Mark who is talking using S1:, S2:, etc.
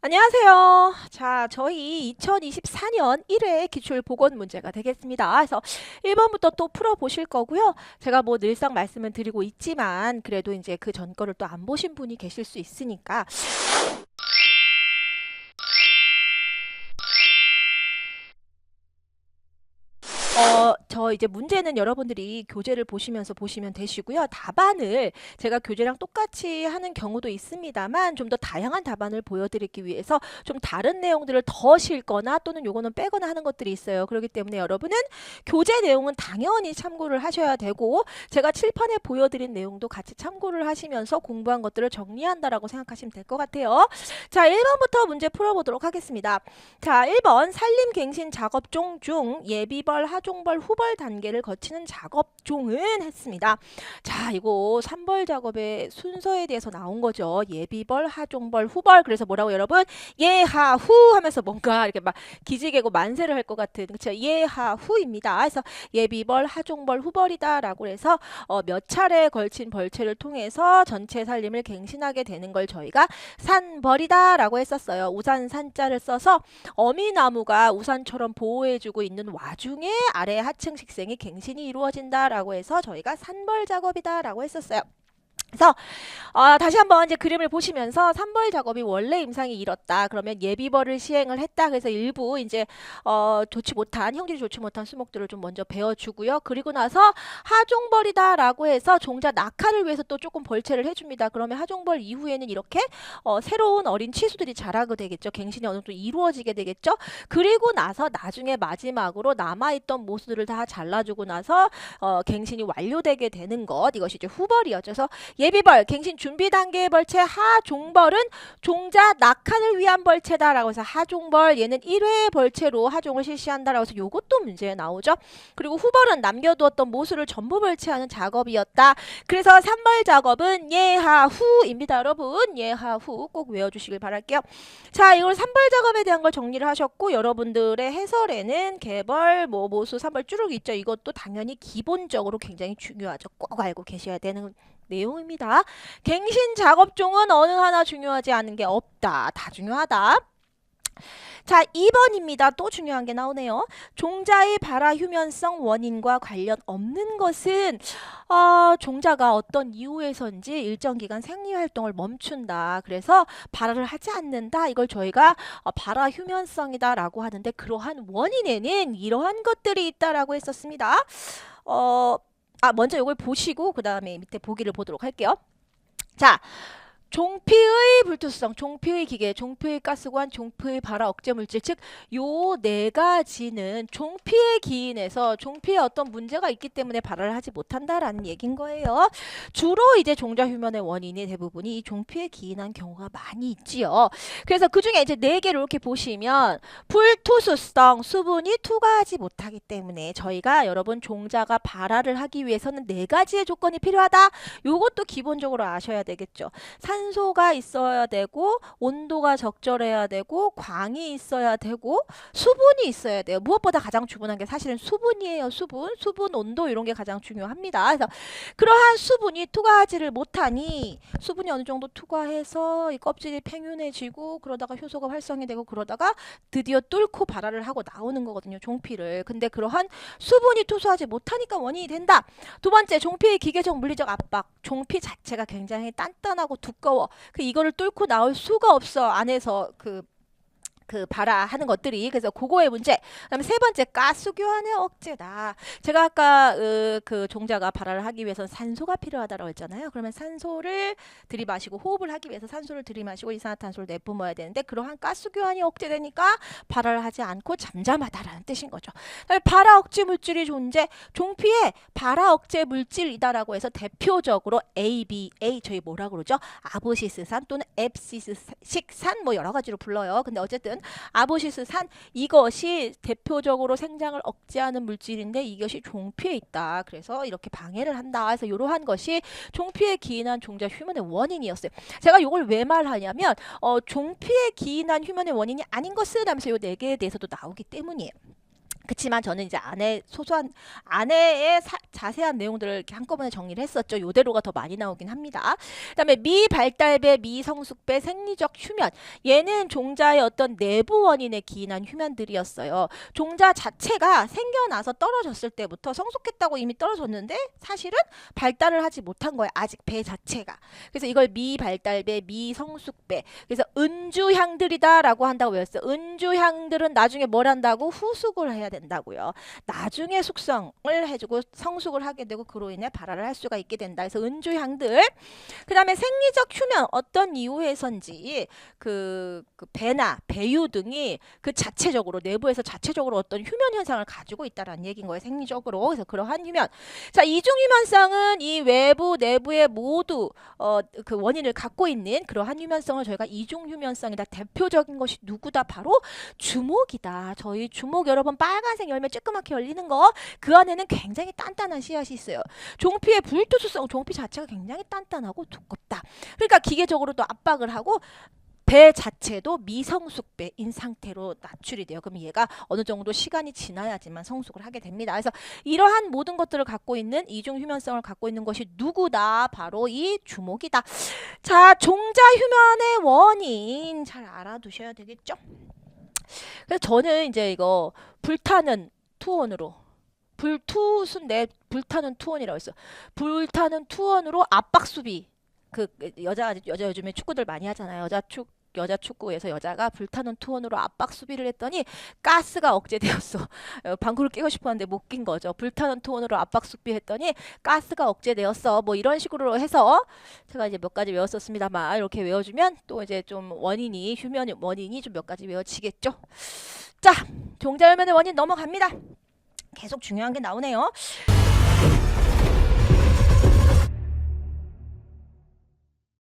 S1: 안녕하세요. 자, 저희 2024년 1회 기출 보건 문제가 되겠습니다. 그래서 1번부터 또 풀어보실 거고요. 제가 뭐 늘상 말씀을 드리고 있지만 그래도 이제 그 전 거를 또 안 보신 분이 계실 수 있으니까 저 이제 문제는 여러분들이 교재를 보시면서 보시면 되시고요. 답안을 제가 교재랑 똑같이 하는 경우도 있습니다만 좀 더 다양한 답안을 보여드리기 위해서 좀 다른 내용들을 더 싣거나 또는 요거는 빼거나 하는 것들이 있어요. 그렇기 때문에 여러분은 교재 내용은 당연히 참고를 하셔야 되고 제가 칠판에 보여드린 내용도 같이 참고를 하시면서 공부한 것들을 정리한다라고 생각하시면 될 것 같아요. 자, 1번부터 문제 풀어보도록 하겠습니다. 자, 1번 산림갱신 작업종 중 예비벌, 하종벌, 후벌 단계를 거치는 작업종은 했습니다. 자, 이거 3벌 작업의 순서에 대해서 나온 거죠. 예비벌, 하종벌, 후벌. 그래서 뭐라고 여러분? 예하후 하면서 뭔가 이렇게 막 기지개고 만세를 할 것 같은 그쵸? 예하후입니다. 그래서 예비벌, 하종벌, 후벌이다라고 해서 몇 차례에 걸친 벌채를 통해서 전체 산림을 갱신하게 되는 걸 저희가 산벌이다라고 했었어요. 우산 산자를 써서 어미나무가 우산처럼 보호해주고 있는 와중에 아래 하층 식생이 갱신이 이루어진다라고 해서 저희가 산벌 작업이다라고 했었어요. 그래서 다시 한번 이제 그림을 보시면서 산벌 작업이 원래 임상이 이렇다. 그러면 예비벌을 시행을 했다. 그래서 일부 이제 좋지 못한 형질이 좋지 못한 수목들을 좀 먼저 베어주고요. 그리고 나서 하종벌이다라고 해서 종자 낙하를 위해서 또 조금 벌채를 해줍니다. 그러면 하종벌 이후에는 이렇게 새로운 어린 치수들이 자라게 되겠죠. 갱신이 어느 정도 이루어지게 되겠죠. 그리고 나서 나중에 마지막으로 남아있던 모수들을 다 잘라주고 나서 갱신이 완료되게 되는 것, 이것이 이제 후벌이었죠. 그래서 예비벌, 갱신 준비 단계의 벌채, 하종벌은 종자 낙한을 위한 벌채다라고 해서 하종벌, 얘는 1회 벌채로 하종을 실시한다라고 해서 요것도 문제에 나오죠. 그리고 후벌은 남겨두었던 모수를 전부 벌채하는 작업이었다. 그래서 3벌 작업은 예하후입니다. 여러분, 예하후 꼭 외워주시길 바랄게요. 자, 이걸 3벌 작업에 대한 걸 정리를 하셨고 여러분들의 해설에는 개벌, 모수, 3벌 쭈룩 있죠. 이것도 당연히 기본적으로 굉장히 중요하죠. 꼭 알고 계셔야 되는 내용입니다. 갱신 작업종은 어느 하나 중요하지 않은 게 없다. 다 중요하다. 자, 2번입니다. 또 중요한 게 나오네요. 종자의 발화 휴면성 원인과 관련 없는 것은 종자가 어떤 이유에서인지 일정 기간 생리 활동을 멈춘다. 그래서 발화를 하지 않는다. 이걸 저희가 발화 휴면성이다라고 하는데 그러한 원인에는 이러한 것들이 있다라고 했었습니다. 먼저 이걸 보시고 그 다음에 밑에 보기를 보도록 할게요. 자, 종피의 불투성, 종피의 기계, 종피의 가스관, 종피의 발화 억제 물질, 즉 요 네 가지는 종피에 기인해서 종피에 어떤 문제가 있기 때문에 발화를 하지 못한다라는 얘긴 거예요. 주로 이제 종자 휴면의 원인이 대부분이 이 종피에 기인한 경우가 많이 있지요. 그래서 그 중에 이제 네 개를 이렇게 보시면 불투수성, 수분이 투과하지 못하기 때문에 저희가 여러분 종자가 발화를 하기 위해서는 네 가지의 조건이 필요하다. 요것도 기본적으로 아셔야 되겠죠. 산소가 있어야 되고 온도가 적절해야 되고 광이 있어야 되고 수분이 있어야 돼요. 무엇보다 가장 중요한 게 사실은 수분이에요. 수분, 온도 이런 게 가장 중요합니다. 그래서 그러한 수분이 투과하지를 못하니 수분이 어느 정도 투과해서 이 껍질이 팽윤해지고 그러다가 효소가 활성이 되고 그러다가 드디어 뚫고 발화를 하고 나오는 거거든요. 종피를. 근데 그러한 수분이 투수하지 못하니까 원인이 된다. 두 번째, 종피의 기계적 물리적 압박. 종피 자체가 굉장히 단단하고 두꺼워. 이거를 뚫고 나올 수가 없어. 안에서 그 발화하는 것들이. 그래서 그거의 문제. 그다음에 세 번째, 가스 교환의 억제다. 제가 아까 그 종자가 발화를 하기 위해서는 산소가 필요하다고 했잖아요. 그러면 산소를 들이마시고 호흡을 하기 위해서 산소를 들이마시고 이산화탄소를 내뿜어야 되는데 그러한 가스 교환이 억제되니까 발화를 하지 않고 잠잠하다라는 뜻인 거죠. 그다음에 발화 억제 물질이 존재. 종피에 발화 억제 물질이다라고 해서 대표적으로 ABA 저희 뭐라 그러죠? 아보시스산 또는 앱시스식산 뭐 여러 가지로 불러요. 근데 어쨌든 아보시스산 이것이 대표적으로 생장을 억제하는 물질인데 이것이 종피에 있다. 그래서 이렇게 방해를 한다. 그래서 이러한 것이 종피에 기인한 종자 휴면의 원인이었어요. 제가 이걸 왜 말하냐면 종피에 기인한 휴면의 원인이 아닌 것은 하면서 이 네 개에 대해서도 나오기 때문이에요. 그치만 저는 이제 안에의 자세한 내용들을 이렇게 한꺼번에 정리를 했었죠. 요대로가 더 많이 나오긴 합니다. 그다음에 미발달배, 미성숙배, 생리적 휴면. 얘는 종자의 어떤 내부 원인에 기인한 휴면들이었어요. 종자 자체가 생겨나서 떨어졌을 때부터 성숙했다고 이미 떨어졌는데 사실은 발달을 하지 못한 거예요. 아직 배 자체가. 그래서 이걸 미발달배, 미성숙배. 그래서 은주향들이다라고 한다고 외웠어요. 은주향들은 나중에 뭘 한다고? 후숙을 해야 된다고요. 나중에 숙성을 해주고 성숙을 하게 되고 그로 인해 발화를 할 수가 있게 된다. 그래서 은주향들. 그 다음에 생리적 휴면 어떤 이유에선지 그 배나 배유 등이 그 자체적으로 내부에서 자체적으로 어떤 휴면 현상을 가지고 있다라는 얘기인 거예요. 생리적으로. 그래서 그러한 휴면. 자, 이중 휴면성은 이 외부 내부에 모두 그 원인을 갖고 있는 그러한 휴면성을 저희가 이중 휴면성이다. 대표적인 것이 누구다? 바로 주목이다. 저희 주목 여러분 빨간색 열매 쬐끄맣게 열리는 거 그 안에는 굉장히 단단한 씨앗이 있어요. 종피의 불투수성 종피 자체가 굉장히 단단하고 두껍다. 그러니까 기계적으로도 압박을 하고 배 자체도 미성숙배인 상태로 낮출이 돼요. 그럼 얘가 어느 정도 시간이 지나야지만 성숙을 하게 됩니다. 그래서 이러한 모든 것들을 갖고 있는 이중 휴면성을 갖고 있는 것이 누구다? 바로 이 주목이다. 자, 종자 휴면의 원인 잘 알아두셔야 되겠죠? 그래서 저는 이제 이거 불타는 투혼으로 불타는 투혼이라고 했어. 불타는 투혼으로 압박 수비. 여자 요즘에 축구들 많이 하잖아요. 여자 축구에서 여자가 불타는 투혼으로 압박 수비를 했더니 가스가 억제되었어. 방구를 끼고 싶었는데 못 낀 거죠. 불타는 투혼으로 압박 수비했더니 가스가 억제되었어. 뭐 이런 식으로 해서 제가 이제 몇 가지 외웠었습니다만 이렇게 외워주면 또 이제 좀 휴면 원인이 좀 몇 가지 외워지겠죠. 자, 종자열면의 원인 넘어갑니다. 계속 중요한 게 나오네요.